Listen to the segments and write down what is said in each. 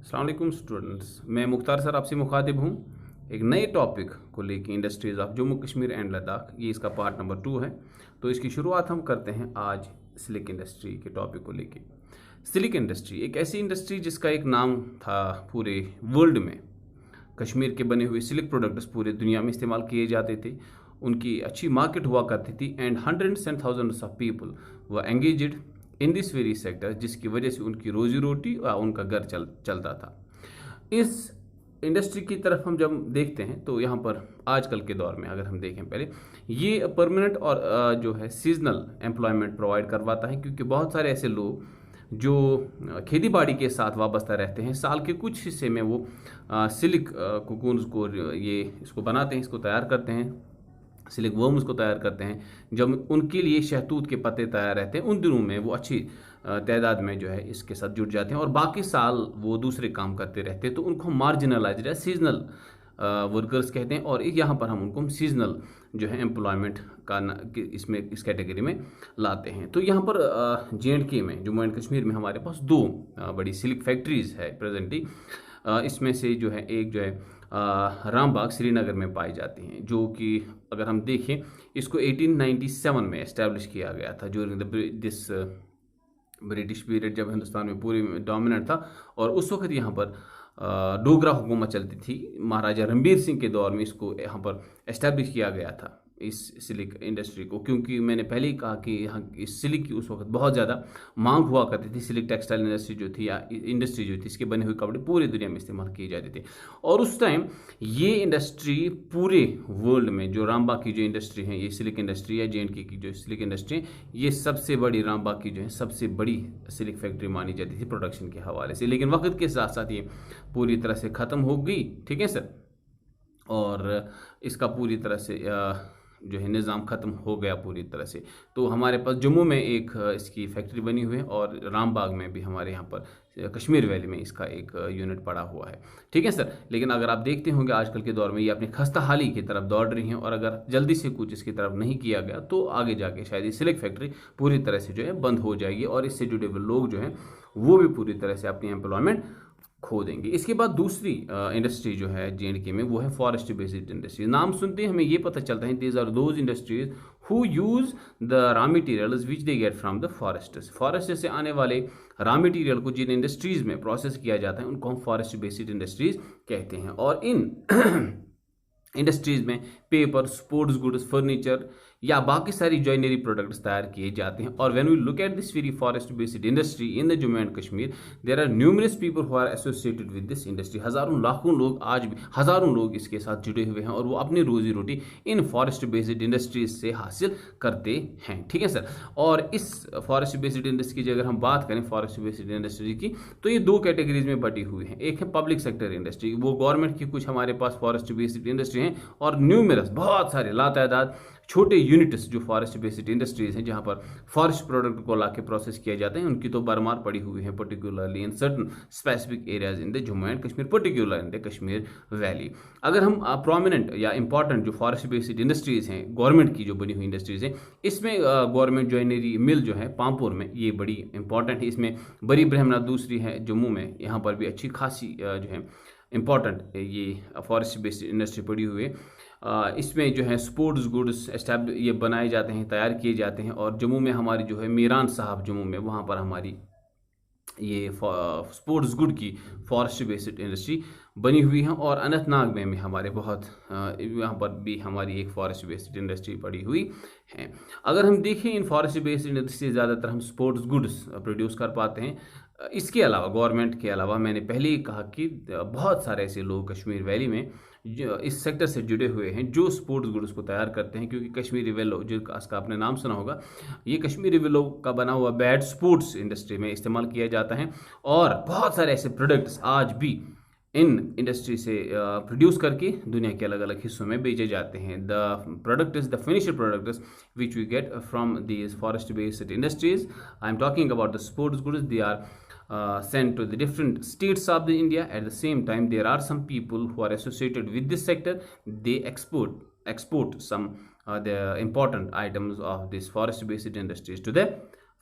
अस्सलाम वालेकुम स्टूडेंट्स, मैं मुख्तार सर आपसे मुखातिब हूँ एक नए टॉपिक को लेके industries of Jammu Kashmir and Ladakh. ये इसका पार्ट नंबर 2 है। तो इसकी शुरुआत हम करते हैं आज सिलिक इंडस्ट्री के टॉपिक को लेके। सिलिक इंडस्ट्री एक ऐसी इंडस्ट्री जिसका एक नाम था पूरे वर्ल्ड में। कश्मीर के बने हुए सिलिक प्रोडक्ट्स पूरे दुनिया में इस्तेमाल किए जाते थे, उनकी अच्छी मार्केट हुआ करती थी and hundreds and thousands of people were engaged in this very sector, जिसकी वजह से उनकी रोजी रोटी और उनका घर चलता था। इस इंडस्ट्री की तरफ हम जब देखते हैं तो यहाँ पर आजकल के दौर में अगर हम देखें, पहले ये परमानेंट और जो है सीजनल एम्प्लॉयमेंट प्रोवाइड करवाता है, क्योंकि बहुत सारे ऐसे लोग जो खेती बाड़ी के साथ वाबस्ता रहते हैं, साल के कुछ हिस्से में वो सिलिक कोकून्स को ये इसको बनाते हैं, इसको तैयार करते हैं, सिलिक वर्म्स को तैयार करते हैं। जब उनके लिए शहतूत के पत्ते तैयार रहते हैं, उन दिनों में वो अच्छी तादाद में जो है इसके साथ जुट जाते हैं और बाकी साल वो दूसरे काम करते रहते हैं। तो उनको मार्जिनलाइज्ड या सीजनल वर्कर्स कहते हैं और यहाँ पर हम उनको सीजनल जो है एम्प्लॉयमेंट का इसमें इस कैटेगरी में लाते हैं। तो यहाँ पर JNK में, जम्मू एंड कश्मीर में हमारे पास दो बड़ी सिलिक फैक्ट्रीज है प्रेजेंटली। इसमें से जो है एक जो है रामबाग श्रीनगर में पाई जाती हैं, जो कि अगर हम देखें इसको 1897 में इस्टेब्लिश किया गया था ज्यूरिंग दिस ब्रिटिश पीरियड, जब हिंदुस्तान में पूरी डोमिनेंट था। और उस वक्त यहाँ पर डोगरा हुकूमत चलती थी। महाराजा रणबीर सिंह के दौर में इसको यहाँ पर इस्टेब्लिश किया गया था, इस सिलिक इंडस्ट्री को, क्योंकि मैंने पहले ही कहा कि यहाँ इस सिलिक की उस वक्त बहुत ज़्यादा मांग हुआ करती थी। सिलिक टेक्सटाइल इंडस्ट्री जो थी या इंडस्ट्री जो थी, इसके बने हुए कपड़े पूरी दुनिया में इस्तेमाल किए जाते थे। और उस टाइम ये इंडस्ट्री पूरे वर्ल्ड में, जो रामबाग की जो इंडस्ट्री है, ये सिलिक इंडस्ट्री है, JNK की जो सिलिक इंडस्ट्री है, ये सबसे बड़ी, रामबाग की जो है सबसे बड़ी सिलिक फैक्ट्री मानी जाती थी प्रोडक्शन के हवाले से। लेकिन वक्त के साथ साथ ये पूरी तरह से ख़त्म हो गई, ठीक है सर, और इसका पूरी तरह से जो है निज़ाम ख़त्म हो गया पूरी तरह से। तो हमारे पास जम्मू में एक इसकी फैक्ट्री बनी हुई है और रामबाग में भी हमारे यहाँ पर कश्मीर वैली में इसका एक यूनिट पड़ा हुआ है, ठीक है सर। लेकिन अगर आप देखते होंगे आजकल के दौर में ये अपनी खस्ता हाली की तरफ दौड़ रही हैं और अगर जल्दी से कुछ इसकी तरफ नहीं किया गया तो आगे जाके शायद ये सिलिक फैक्ट्री पूरी तरह से जो है बंद हो जाएगी और इससे जुड़े हुए लोग जो हैं वो भी पूरी तरह से अपनी एम्प्लॉयमेंट खो देंगे। इसके बाद दूसरी इंडस्ट्री जो है JNK में, वो है फॉरेस्ट बेस्ड इंडस्ट्री। नाम सुनते ही हमें ये पता चलता है these are those industries who use the raw materials which they get from the forests. Forest से आने वाले रॉ मटेरियल को जिन इंडस्ट्रीज में प्रोसेस किया जाता है उनको हम फॉरेस्ट बेस्ड इंडस्ट्रीज कहते हैं। और इन इंडस्ट्रीज में पेपर, स्पोर्ट्स गुड्स, फर्नीचर या बाकी सारी जॉइनरी प्रोडक्ट्स तैयार किए जाते हैं। और when we look at this very forest based industry in the Jammu and Kashmir, there are numerous people who are associated with this industry. हज़ारों लाखों लोग, आज भी हज़ारों लोग इसके साथ जुड़े हुए हैं और वो अपनी रोजी रोटी इन फॉरेस्ट बेस्ड इंडस्ट्रीज से हासिल करते हैं, ठीक है सर। और इस फॉरेस्ट बेस्ड इंडस्ट्री की अगर हम बात करें, फॉरेस्ट बेस्ड इंडस्ट्री की, तो ये दो कैटेगरीज में बटी हुई है। एक है पब्लिक सेक्टर इंडस्ट्री, वो गवर्नमेंट की कुछ हमारे पास फॉरेस्ट बेस्ड इंडस्ट्री हैं, और न्यूमरस बहुत सारे लातादाद छोटे यूनिट्स जो फॉरेस्ट बेस्ड इंडस्ट्रीज हैं जहां पर फॉरेस्ट प्रोडक्ट को लाके प्रोसेस किए जाते हैं, उनकी तो बरमार पड़ी हुई है, particularly in certain specific areas in the Jammu and Kashmir, particular in the Kashmir valley. अगर हम प्रोमिनेंट या इंपॉर्टेंट जो फॉरेस्ट बेस्ड इंडस्ट्रीज हैं, गवर्नमेंट की जो बनी हुई इंडस्ट्रीज हैं, इसमें गवर्नमेंट जॉइनरी मिल जो है पामपुर में, ये बड़ी इंपॉर्टेंट है। इसमें बड़ी ब्रह्मनाथ दूसरी है जम्मू में, यहाँ पर भी अच्छी खासी जो है इंपॉर्टेंट ये फॉरेस्ट बेस्ड इंडस्ट्री पड़ी हुई है। इसमें जो है स्पोर्ट्स गुड्स ये बनाए जाते हैं, तैयार किए जाते हैं। और जम्मू में हमारी जो है मीरान साहब जम्मू में, वहाँ पर हमारी ये स्पोर्ट्स गुड की फॉरेस्ट बेस्ड इंडस्ट्री बनी हुई है। और अनंतनाग में हमारे बहुत यहाँ पर भी हमारी एक फॉरेस्ट बेस्ड इंडस्ट्री पड़ी हुई है। अगर हम देखें इन फॉरेस्ट बेस्ड इंडस्ट्री ज़्यादातर हम स्पोर्ट्स गुड्स प्रोड्यूस कर पाते हैं। इसके अलावा, गवर्नमेंट के अलावा, मैंने पहले ही कहा कि बहुत सारे ऐसे लोग कश्मीर वैली में जो इस सेक्टर से जुड़े हुए हैं जो स्पोर्ट्स गुड्स को तैयार करते हैं, क्योंकि कश्मीरी वेलो जिसका आपने नाम सुना होगा, ये कश्मीरी वेलो का बना हुआ बैट स्पोर्ट्स इंडस्ट्री में इस्तेमाल किया जाता है। और बहुत सारे ऐसे प्रोडक्ट्स आज भी इन इंडस्ट्री से प्रोड्यूस करके दुनिया के अलग अलग हिस्सों में बेचे जाते हैं। The product is the finished products which we get from these forest based industries. I am talking about the sports goods. They are sent to the different states of the India. At the same time, there are some people who are associated with this sector. They export some the important items of this forest based industries to the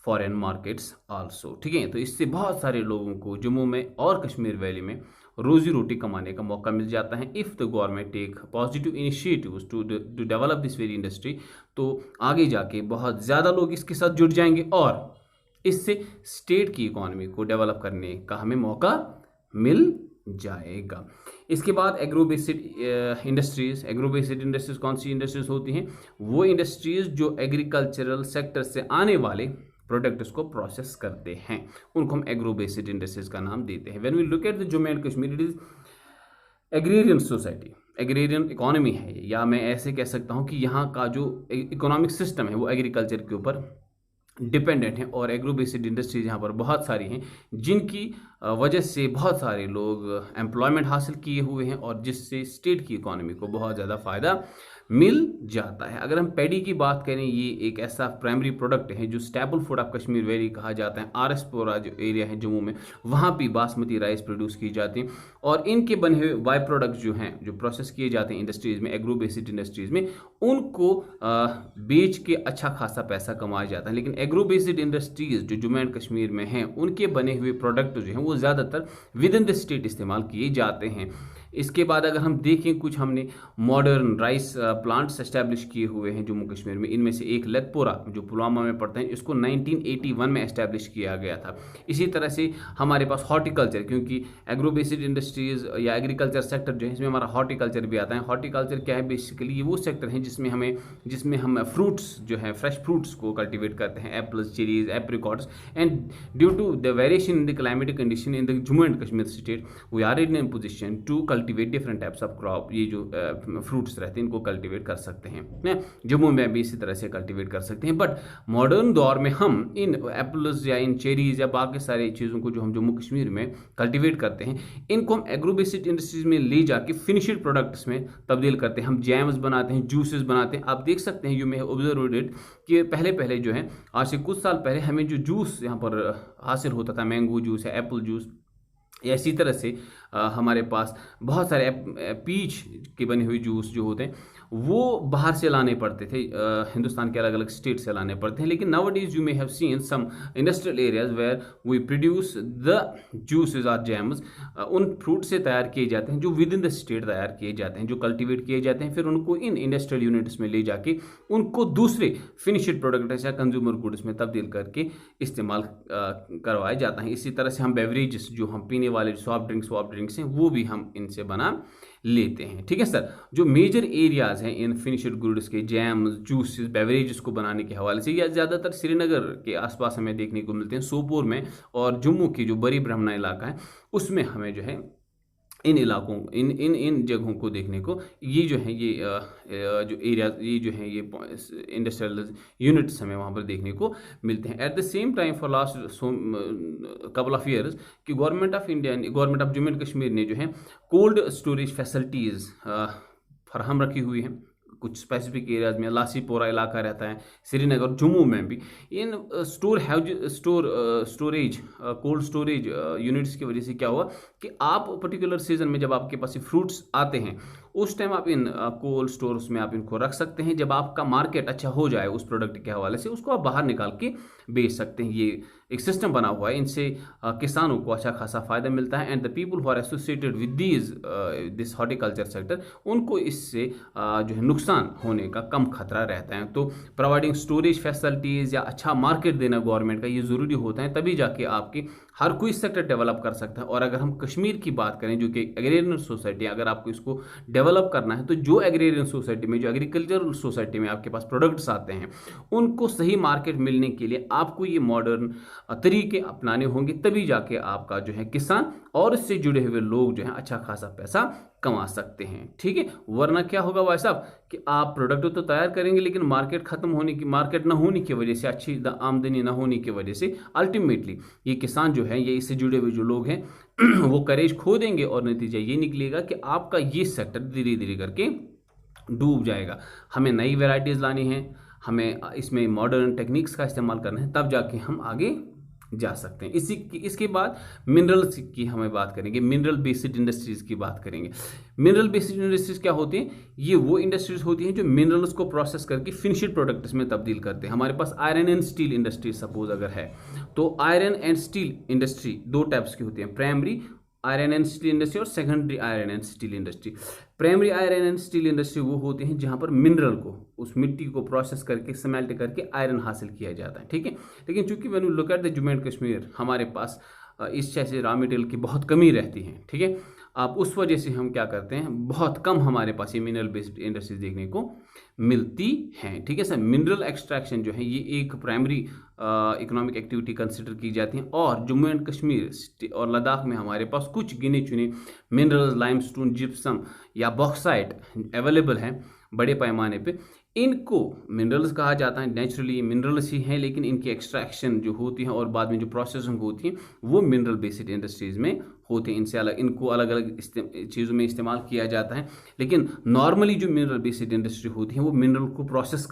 foreign markets also. ठीक है, तो इससे बहुत सारे लोगों को जम्मू में और कश्मीर वैली में रोजी रोटी कमाने का मौका मिल जाता है। If the government take positive initiatives to develop this very industry, तो आगे जाके बहुत ज़्यादा लोग इसके साथ जुड़ जाएंगे और इससे स्टेट की इकोनॉमी को डेवलप करने का हमें मौका मिल जाएगा। इसके बाद agro based industries. Agro based industries कौन सी इंडस्ट्रीज़ होती हैं? वो इंडस्ट्रीज़ जो एग्रीकल्चरल सेक्टर से आने वाले प्रोडक्ट्स को प्रोसेस करते हैं, उनको हम एग्रो बेस्ड इंडस्ट्रीज का नाम देते हैं। When we look at the Jammu and Kashmir, it is agrarian society, agrarian economy है, या मैं ऐसे कह सकता हूँ कि यहाँ का जो इकोनॉमिक सिस्टम है वो एग्रीकल्चर के ऊपर डिपेंडेंट है। और एग्रो बेस्ड इंडस्ट्रीज यहाँ पर बहुत सारी हैं जिनकी वजह से बहुत सारे लोग एम्प्लॉयमेंट हासिल किए हुए हैं और जिससे स्टेट की इकोनॉमी को बहुत ज़्यादा फ़ायदा मिल जाता है। अगर हम पैडी की बात करें, ये एक ऐसा प्राइमरी प्रोडक्ट है जो staple food of Kashmir valley कहा जाता है। आरएसपुरा जो एरिया है जम्मू में, वहाँ भी बासमती राइस प्रोड्यूस की जाती है और इनके बने हुए बाई प्रोडक्ट्स जो हैं, जो प्रोसेस किए जाते हैं इंडस्ट्रीज़ में, एग्रो बेस्ड इंडस्ट्रीज़ में, उनको बेच के अच्छा खासा पैसा कमाया जाता है। लेकिन एग्रो बेस्ड इंडस्ट्रीज़ जो जम्मू एंड कश्मीर में हैं, उनके बने हुए प्रोडक्ट जो हैं वो ज़्यादातर विद इन द स्टेट इस्तेमाल किए जाते हैं। इसके बाद अगर हम देखें, कुछ हमने मॉडर्न राइस प्लांट्स एस्टैब्लिश किए हुए हैं जम्मू कश्मीर में। इनमें से एक लेथपोरा जो पुलवामा में पड़ता है, इसको 1981 में एस्टैब्लिश किया गया था। इसी तरह से हमारे पास हॉर्टिकल्चर, क्योंकि एग्रो बेस्ड इंडस्ट्रीज़ या एग्रीकल्चर सेक्टर जो है इसमें हमारा हॉर्टिकल्चर भी आता है। हॉर्टिकल्चर क्या है? बेसिकली ये वो सेक्टर है जिसमें हम फ्रूट्स जो है, फ्रेश फ्रूट्स को कल्टिवेट करते हैं, apples, cherries, apricots. And due to the variation in the climatic condition in the Jammu and Kashmir state, we are in position to cultivate different types of crop. ये जो फ्रूट्स रहते हैं इनको कल्टिवेट कर सकते हैं, जम्मू में भी इसी तरह से कल्टिवेट कर सकते हैं। बट मॉडर्न दौर में हम इन एप्पल्स या इन चेरीज या बाकी सारी चीज़ों को जो हम जम्मू कश्मीर में कल्टिवेट करते हैं, इनको हम एग्रो बेस्ड इंडस्ट्रीज में ले जाके फिनिश्ड प्रोडक्ट्स में तब्दील करते हैं। हम जैम्स बनाते हैं, जूसेस बनाते हैं। आप देख सकते हैं, यू मे ऑब्जर्व इट, कि पहले जो है, आज से कुछ साल पहले हमें जो जूस यहाँ पर हासिल होता था, मैंगो जूस या एप्पल जूस, या इसी तरह से हमारे पास बहुत सारे पीच के बने हुए जूस जो होते हैं वो बाहर से लाने पड़ते थे, हिंदुस्तान के अलग अलग स्टेट से लाने पड़ते हैं। लेकिन nowadays you may have seen some industrial areas where we produce the juices और जैम्स, उन फ्रूट से तैयार किए जाते हैं जो विद इन द स्टेट तैयार किए जाते हैं, जो कल्टिवेट किए जाते हैं, फिर उनको इन इंडस्ट्रियल यूनिट्स में ले जाके उनको दूसरे फिनिश्ड प्रोडक्ट्स या कंज्यूमर गुड्स में तब्दील करके इस्तेमाल करवाया जाता है। इसी तरह से हम बेवरेजेस, जो हम पीने वाले सॉफ्ट ड्रिंक्स हैं, वो भी हम इनसे बना लेते हैं। ठीक है सर, जो मेजर एरियाज हैं इन फिनिश्ड गुड्स के, जैम्स, जूसेस, बेवरेजेस को बनाने के हवाले से, या ज़्यादातर श्रीनगर के आसपास हमें देखने को मिलते हैं, सोपोर में, और जम्मू की जो बड़ी ब्रह्मणा इलाका है उसमें हमें जो है इन इलाकों, इन जगहों को देखने को, ये जो है, ये जो एरिया, ये जो है, ये इंडस्ट्रियल यूनिट्स हमें वहाँ पर देखने को मिलते हैं। At the same time for last couple of years कि government of Jammu and Kashmir ने जो है कोल्ड स्टोरेज फैसिलिटीज़ फराहम रखी हुई हैं कुछ स्पेसिफिक एरियाज में। लासीपोरा इलाका रहता है, श्रीनगर, जम्मू में भी इन स्टोरेज कोल्ड स्टोरेज यूनिट्स की वजह से क्या हुआ कि आप पर्टिकुलर सीजन में जब आपके पास फ्रूट्स आते हैं, उस टाइम आप इन कोल्ड स्टोर्स में आप इनको रख सकते हैं। जब आपका मार्केट अच्छा हो जाए उस प्रोडक्ट के हवाले से, उसको आप बाहर निकाल के बेच सकते हैं। ये एक सिस्टम बना हुआ है, इनसे किसानों को अच्छा खासा फ़ायदा मिलता है। And the people who are associated with this horticulture sector, उनको इससे जो है नुकसान होने का कम खतरा रहता है। तो प्रोवाइडिंग स्टोरेज फैसिलिटीज़ या अच्छा मार्केट देना गवर्नमेंट का ये ज़रूरी होता है, तभी जाके आपकी हर कोई सेक्टर डेवलप कर सकता है। और अगर हम कश्मीर की बात करें जो कि एग्रेरियन सोसाइटी, अगर आपको इसको डेवलप करना है तो जो एग्रेरियन सोसाइटी में, जो एग्रीकल्चरल सोसाइटी में आपके पास प्रोडक्ट्स आते हैं, उनको सही मार्केट मिलने के लिए आपको ये मॉडर्न तरीके अपनाने होंगे, तभी जाके आपका जो है किसान और इससे जुड़े हुए लोग जो है अच्छा खासा पैसा कमा सकते हैं। ठीक है, वरना क्या होगा भाई साहब कि आप प्रोडक्ट तो तैयार करेंगे लेकिन मार्केट ना होने की वजह से, अच्छी आमदनी ना होने की वजह से अल्टीमेटली ये किसान जो है, ये इससे जुड़े हुए जो लोग हैं वो करेज खो देंगे और नतीजा ये निकलेगा कि आपका ये सेक्टर धीरे धीरे करके डूब जाएगा। हमें नई वैरायटीज़ लानी है, हमें इसमें मॉडर्न टेक्निक्स का इस्तेमाल करना है, तब जाके हम आगे जा सकते हैं। इसके बाद मिनरल्स की हमें बात करेंगे, मिनरल बेस्ड इंडस्ट्रीज की बात करेंगे। मिनरल बेस्ड इंडस्ट्रीज क्या होती हैं? ये वो इंडस्ट्रीज होती हैं जो मिनरल्स को प्रोसेस करके फिनिश्ड प्रोडक्ट्स में तब्दील करते हैं। हमारे पास iron and steel industry suppose अगर है, तो आयरन एंड स्टील इंडस्ट्री दो टाइप्स की होती है, primary iron and steel industry और secondary iron and steel industry. Primary iron and steel industry वो होते हैं जहां पर मिनरल को, उस मिट्टी को प्रोसेस करके स्मेल्ट करके आयरन हासिल किया जाता है, ठीक है। लेकिन चूंकि when you look at the Jammu and Kashmir, हमारे पास इस जैसे रॉ मटेरियल की बहुत कमी रहती है, ठीक है। आप उस वजह से हम क्या करते हैं, बहुत कम हमारे पास ये मिनरल बेस्ड इंडस्ट्रीज देखने को मिलती हैं, ठीक है सर। मिनरल एक्सट्रैक्शन जो है ये एक प्राइमरी इकोनॉमिक एक्टिविटी कंसिडर की जाती है, और जम्मू एंड कश्मीर और लद्दाख में हमारे पास कुछ गिने चुने मिनरल्स, लाइमस्टोन, जिप्सम या बॉक्साइट अवेलेबल हैं बड़े पैमाने पे। इनको मिनरल्स कहा जाता है, नेचुरली मिनरल्स ही हैं, लेकिन इनकी एक्सट्रैक्शन जो होती है और बाद में जो प्रोसेसिंग होती है वो मिनरल बेस्ड इंडस्ट्रीज में होते हैं। इनसे अलग, इनको अलग अलग चीज़ों में इस्तेमाल किया जाता है। लेकिन नॉर्मली जो मिनरल बेस्ड इंडस्ट्री होती है वो मिनरल को प्रोसेस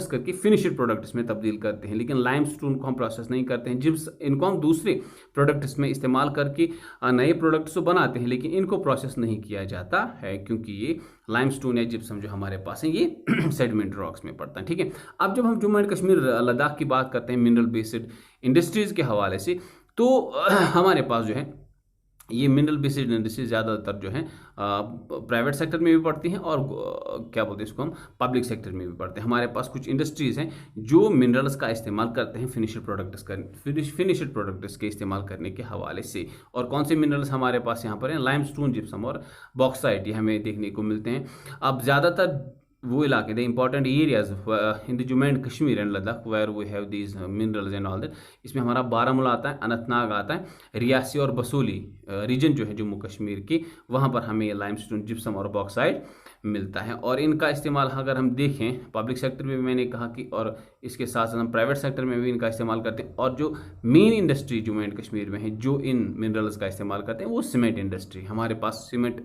करके फिनिश्ड प्रोडक्ट्स में तब्दील करते हैं। लेकिन लाइमस्टोन को हम प्रोसेस नहीं करते हैं, जिप्स इनको हम दूसरे प्रोडक्ट्स में इस्तेमाल करके नए प्रोडक्ट्स तो बनाते हैं, लेकिन इनको प्रोसेस नहीं किया जाता है, क्योंकि ये लाइमस्टोन या जिप्सम जो हमारे पास है ये सेडिमेंट रॉक्स में पड़ता है, ठीक है। अब जब हम जम्मू एंड कश्मीर लद्दाख की बात करते हैं मिनरल बेस्ड इंडस्ट्रीज के हवाले से, तो हमारे पास जो है ये मिनरल बेस्ड इंडस्ट्री ज़्यादातर जो है प्राइवेट सेक्टर में भी पड़ती हैं और क्या बोलते हैं इसको हम पब्लिक सेक्टर में भी पड़ते हैं। हमारे पास कुछ इंडस्ट्रीज़ हैं जो मिनरल्स का इस्तेमाल करते हैं फिनिश्ड प्रोडक्ट्स के इस्तेमाल करने के हवाले से। और कौन से मिनरल्स हमारे पास यहाँ पर हैं? लाइमस्टोन, जिप्सम और बॉक्साइट, ये हमें देखने को मिलते हैं। अब ज़्यादातर वो इलाके, the important areas in the Jammu and Kashmir and Ladakh where we have these minerals and all that, इसमें हमारा बारामूला आता है, अनंतनाग आता है, रियासी और बसोली रीजन जो है जम्मू कश्मीर की, वहाँ पर हमें लाइमस्टोन, जिप्सम और बॉक्साइट मिलता है। और इनका इस्तेमाल अगर हम देखें पब्लिक सेक्टर में भी मैंने कहा कि, और इसके साथ साथ हम प्राइवेट सेक्टर में भी इनका इस्तेमाल करते हैं। और जो main industry Jammu and Kashmir में है जो इन मिनरल्स का इस्तेमाल करते हैं वो सीमेंट इंडस्ट्री। हमारे पास सीमेंट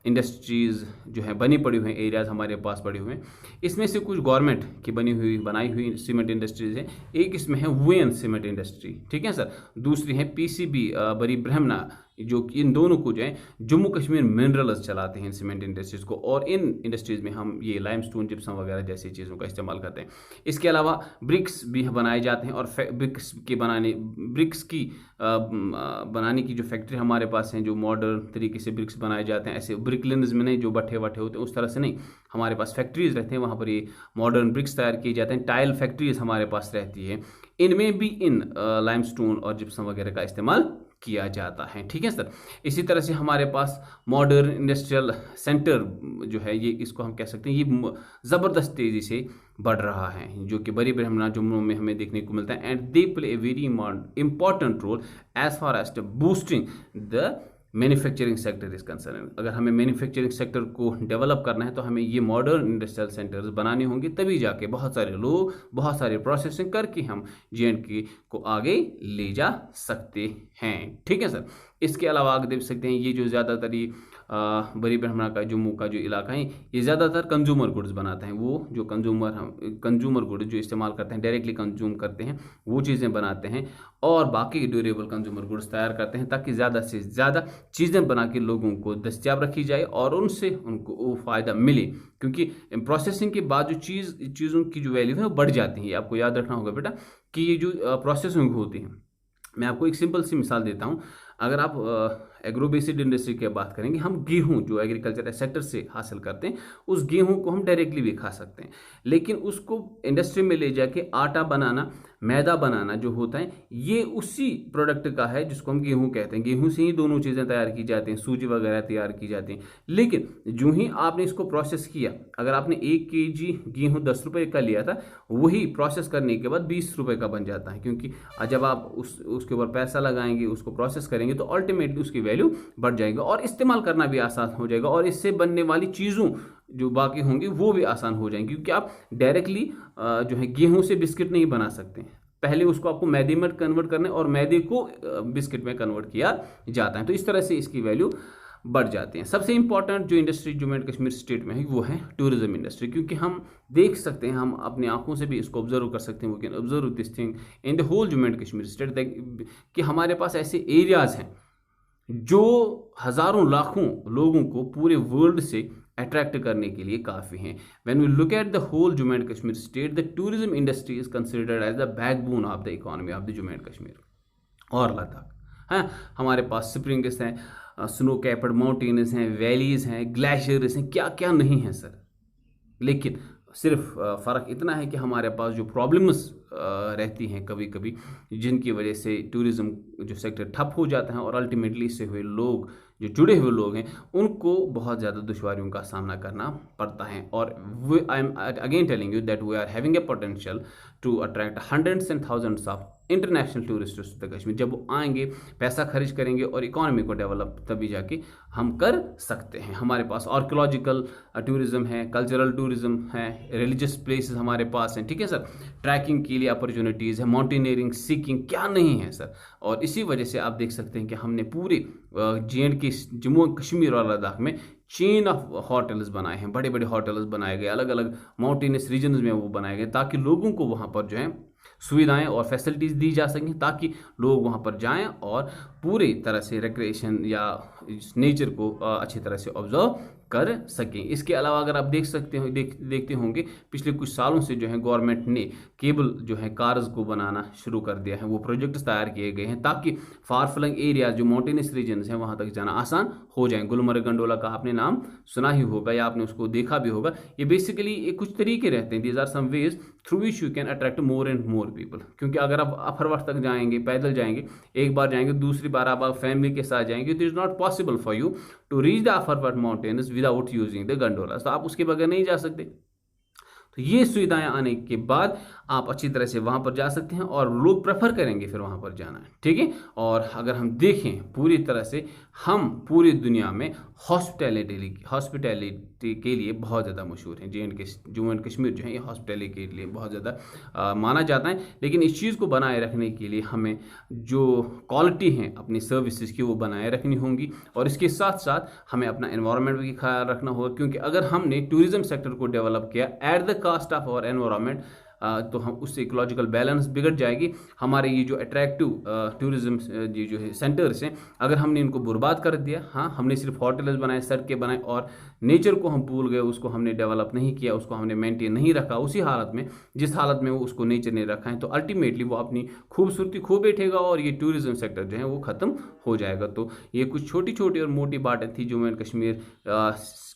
इंडस्ट्रीज़ जो है बनी पड़ी हुई हैं, एरियाज हमारे पास पड़े हुए हैं। इसमें से कुछ गवर्नमेंट की बनाई हुई सीमेंट इंडस्ट्रीज़ हैं। एक इसमें है वेन सीमेंट इंडस्ट्री, ठीक है सर। दूसरी है पीसीबी बड़ी ब्रह्मना, जो कि इन दोनों को जो है जम्मू कश्मीर मिनरल्स चलाते हैं सीमेंट इंडस्ट्रीज़ को, और इन इंडस्ट्रीज़ में हम ये लाइमस्टोन, जिप्सम वगैरह जैसी चीज़ों का इस्तेमाल करते हैं। इसके अलावा ब्रिक्स भी बनाए जाते हैं, और ब्रिक्स की बनाने की जो फैक्ट्री हमारे पास हैं, जो मॉडर्न तरीके से ब्रिक्स बनाए जाते हैं, ऐसे ब्रिकलिन्स में नहीं जो बट्ठे वट्ठे होते हैं उस तरह से नहीं, हमारे पास फैक्ट्रीज रहते हैं, वहाँ पर ये मॉडर्न ब्रिक्स तैयार किए जाते हैं। टाइल फैक्ट्रीज हमारे पास रहती है, इनमें भी इन लाइमस्टोन और जिप्सम वगैरह का इस्तेमाल किया जाता है, ठीक है सर। इसी तरह से हमारे पास मॉडर्न इंडस्ट्रियल सेंटर जो है, ये इसको हम कह सकते हैं, ये ज़बरदस्त तेज़ी से बढ़ रहा है, जो कि बड़ी ब्रह्मना जम्मू में हमें देखने को मिलता है। And they play a very important role as far as boosting the manufacturing sector is concern. अगर हमें मैन्युफैक्चरिंग सेक्टर को डेवलप करना है तो हमें ये मॉडर्न इंडस्ट्रियल सेंटर्स बनाने होंगे, तभी जाके बहुत सारे लोग बहुत सारे प्रोसेसिंग करके हम J&K को आगे ले जा सकते हैं, ठीक है सर। इसके अलावा आगे देख सकते हैं ये जो ज़्यादातर ये बड़ी ब्रह्मना का जम्मू का जो इलाका है, ये ज़्यादातर कंज्यूमर गुड्स बनाते हैं। वो जो कंज्यूमर गुड्स जो इस्तेमाल करते हैं, डायरेक्टली कंज्यूम करते हैं, वो चीज़ें बनाते हैं, और बाकी ड्यूरेबल कंज्यूमर गुड्स तैयार करते हैं, ताकि ज़्यादा से ज़्यादा चीज़ें बना के लोगों को दस्तियाब रखी जाए और उनसे उनको वो फ़ायदा मिले। क्योंकि प्रोसेसिंग के बाद जो चीज़ों की जो वैल्यू है वो बढ़ जाती है। आपको याद रखना होगा बेटा कि ये जो प्रोसेसिंग होती है, मैं आपको एक सिंपल सी मिसाल देता हूँ। अगर आप एग्रो बेस्ड इंडस्ट्री की बात करेंगे, हम गेहूं जो एग्रीकल्चर सेक्टर से हासिल करते हैं, उस गेहूं को हम डायरेक्टली भी खा सकते हैं, लेकिन उसको इंडस्ट्री में ले जाके आटा बनाना, मैदा बनाना जो होता है, ये उसी प्रोडक्ट का है जिसको हम गेहूं कहते हैं। गेहूं से ही दोनों चीज़ें तैयार की जाती हैं, सूजी वगैरह तैयार की जाती हैं। लेकिन जो ही आपने इसको प्रोसेस किया, अगर आपने 1 kg गेहूं 10 रुपये का लिया था, वही प्रोसेस करने के बाद 20 रुपये का बन जाता है। क्योंकि जब आप उसके ऊपर पैसा लगाएंगे, उसको प्रोसेस करेंगे, तो अल्टीमेटली उसकी वैल्यू बढ़ जाएगा और इस्तेमाल करना भी आसान हो जाएगा, और इससे बनने वाली चीज़ों जो बाकी होंगी वो भी आसान हो जाएंगी। क्योंकि आप डायरेक्टली जो है गेहूं से बिस्किट नहीं बना सकते, पहले उसको आपको मैदे में कन्वर्ट करना है और मैदे को बिस्किट में कन्वर्ट किया जाता है। तो इस तरह से इसकी वैल्यू बढ़ जाते हैं। सबसे इंपॉर्टेंट जो industry Jammu and Kashmir state में है वो है टूरिज्म इंडस्ट्री, क्योंकि हम देख सकते हैं, हम अपनी आंखों से भी इसको ऑब्जर्व कर सकते हैं, we can observe this thing in the whole Jammu and Kashmir state, कि हमारे पास ऐसे एरियाज हैं जो हज़ारों लाखों लोगों को पूरे वर्ल्ड से अट्रैक्ट करने के लिए काफ़ी हैं। When we look at the whole Jammu and Kashmir state, the tourism industry is considered as the backbone of the economy of the Jammu and Kashmir और लद्दाख। हाँ, हमारे पास स्प्रिंग्स हैं, स्नो कैप्ड माउंटेन्स हैं, वैलीज हैं, ग्लेशियर्स हैं, क्या क्या नहीं है सर। लेकिन सिर्फ फ़र्क इतना है कि हमारे पास जो प्रॉब्लम्स रहती हैं कभी कभी, जिनकी वजह से टूरिज़्म जो सेक्टर ठप हो जाता है और अल्टीमेटली इससे हुए लोग, जो जुड़े हुए लोग हैं, उनको बहुत ज़्यादा दुश्वारियों का सामना करना पड़ता है। और I am again telling you that we are having a potential to attract hundreds and thousands of international tourists to the Kashmir. जब वो आएंगे, पैसा खर्च करेंगे और इकोनॉमी को डेवलप तभी जाके हम कर सकते हैं। हमारे पास आर्कियोलॉजिकल टूरिज्म है, कल्चरल टूरिज्म है, रिलीजियस प्लेसेस हमारे पास हैं, ठीक है सर। ट्रैकिंग के लिए अपॉर्चुनिटीज़ है, माउंटेनियरिंग, सीकिंग, क्या नहीं है सर। और इसी वजह से आप देख सकते हैं कि हमने पूरे JNK जम्मू कश्मीर और लद्दाख में चेन ऑफ होटल्स बनाए हैं, बड़े बड़े होटल्स बनाए गए, अलग अलग माउंटेनस रीजन्स में वो बनाए गए, ताकि लोगों को वहाँ पर जो है सुविधाएं और फैसिलिटीज़ दी जा सकें, ताकि लोग वहाँ पर जाएं और पूरी तरह से रिक्रिएशन या नेचर को अच्छी तरह से ऑब्जर्व कर सकें। इसके अलावा अगर आप देखते होंगे पिछले कुछ सालों से जो है गवर्नमेंट ने केबल जो है कार्स को बनाना शुरू कर दिया है, वो प्रोजेक्ट्स तैयार किए गए हैं ताकि फार फ्लंग एरियाज जो माउंटेनस रीजन्स हैं वहाँ तक जाना आसान हो जाए। गुलमर्ग गंडोला का आपने नाम सुना ही होगा या आपने उसको देखा भी होगा। ये बेसिकली कुछ तरीके रहते हैं, these are some ways through which you can attract more and more people. क्योंकि अगर आप अफरवट तक जाएंगे, पैदल जाएंगे, एक बार जाएंगे, दूसरी बार आप फैमिली के साथ जाएंगे, तो it is not possible for you to reach the Afarwat mountains without using the gondolas. तो आप उसके बगैर नहीं जा सकते। तो ये सुविधाएं आने के बाद आप अच्छी तरह से वहाँ पर जा सकते हैं और लोग प्रेफर करेंगे फिर वहाँ पर जाना, ठीक है। और अगर हम देखें पूरी तरह से, हम पूरी दुनिया में हॉस्पिटैलिटी के लिए बहुत ज़्यादा मशहूर हैं। जम्मू एंड कश्मीर जो है ये हॉस्पिटैलिटी के लिए बहुत ज़्यादा माना जाता है। लेकिन इस चीज़ को बनाए रखने के लिए हमें जो क्वालिटी है अपनी सर्विसेज की वो बनाए रखनी होंगी, और इसके साथ साथ हमें अपना एनवायरनमेंट भी ख्याल रखना होगा। क्योंकि अगर हमने टूरिज्म सेक्टर को डेवलप किया at the cost of our environment, तो हम उससे इकोलॉजिकल बैलेंस बिगड़ जाएगी। हमारे ये जो अट्रैक्टिव टूरिज्म ये जो है सेंटर्स हैं, अगर हमने इनको बर्बाद कर दिया, हाँ हमने सिर्फ होटल्स बनाए, सड़कें बनाए और नेचर को हम भूल गए, उसको हमने डेवलप नहीं किया, उसको हमने मेंटेन नहीं रखा उसी हालत में जिस हालत में वो उसको नेचर ने रखा है, तो अल्टीमेटली वो अपनी खूबसूरती खो बैठेगा और ये टूरिज्म सेक्टर जो है वो ख़त्म हो जाएगा। तो ये कुछ छोटी छोटी और मोटी बातें थी जम्मू एंड कश्मीर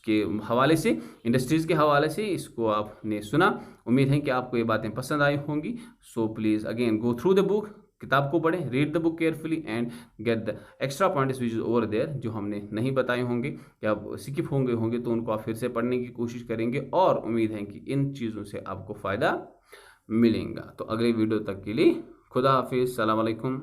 के हवाले से, इंडस्ट्रीज़ के हवाले से। इसको आपने सुना, उम्मीद है कि आपको ये बातें पसंद आई होंगी। So please again go through the book, किताब को पढ़ें, read the book carefully and get the extra points which is over there, जो हमने नहीं बताए होंगे या स्किप होंगे तो उनको आप फिर से पढ़ने की कोशिश करेंगे, और उम्मीद है कि इन चीज़ों से आपको फ़ायदा मिलेगा। तो अगले वीडियो तक के लिए खुदा हाफिज़, सलाम अलैकुम।